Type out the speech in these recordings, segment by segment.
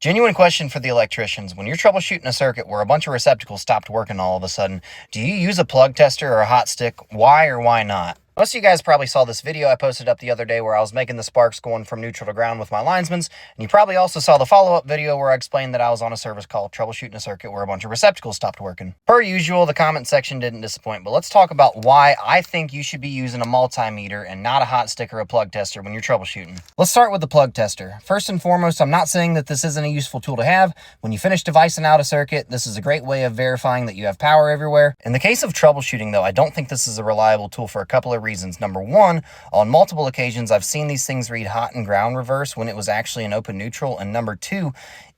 Genuine question for the electricians. When you're troubleshooting a circuit where a bunch of receptacles stopped working all of a sudden, do you use a plug tester or a hot stick? Why or why not? Most of you guys probably saw this video I posted up the other day where I was making the sparks going from neutral to ground with my linesmans, and you probably also saw the follow-up video where I explained that I was on a service call troubleshooting a circuit where a bunch of receptacles stopped working. Per usual, the comment section didn't disappoint, but let's talk about why I think you should be using a multimeter and not a hot stick or a plug tester when you're troubleshooting. Let's start with the plug tester. First and foremost, I'm not saying that this isn't a useful tool to have. When you finish devicing out a circuit, this is a great way of verifying that you have power everywhere. In the case of troubleshooting though, I don't think this is a reliable tool for a couple of reasons. Number one, on multiple occasions, I've seen these things read hot and ground reverse when it was actually an open neutral. And number two,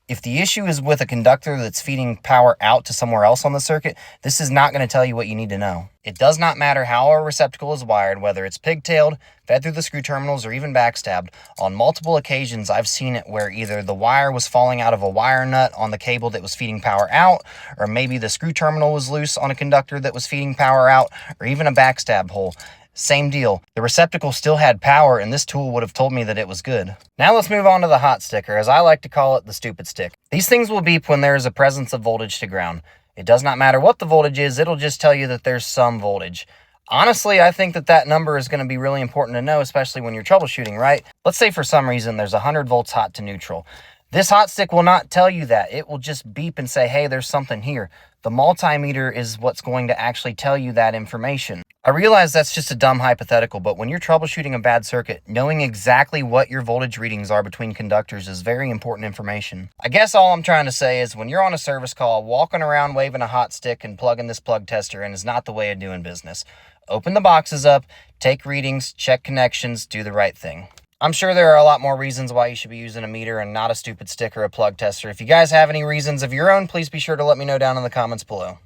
if the issue is with a conductor that's feeding power out to somewhere else on the circuit, this is not going to tell you what you need to know. It does not matter how a receptacle is wired, whether it's pigtailed, fed through the screw terminals, or even backstabbed. On multiple occasions, I've seen it where either the wire was falling out of a wire nut on the cable that was feeding power out, or maybe the screw terminal was loose on a conductor that was feeding power out, or even a backstab hole. Same deal. The receptacle still had power and this tool would have told me that it was good. Now let's move on to the hot sticker, as I like to call it, the stupid stick. These things will beep when there is a presence of voltage to ground. It does not matter what the voltage is, it'll just tell you that there's some voltage. Honestly, I think that number is going to be really important to know, especially when you're troubleshooting, right? Let's say for some reason there's 100 volts hot to neutral. This hot stick will not tell you that. It will just beep and say, hey, there's something here. The multimeter is what's going to actually tell you that information. I realize that's just a dumb hypothetical, but when you're troubleshooting a bad circuit, knowing exactly what your voltage readings are between conductors is very important information. I guess all I'm trying to say is when you're on a service call, walking around waving a hot stick and plugging this plug tester in is not the way of doing business. Open the boxes up, take readings, check connections, do the right thing. I'm sure there are a lot more reasons why you should be using a meter and not a stupid stick or a plug tester. If you guys have any reasons of your own, please be sure to let me know down in the comments below.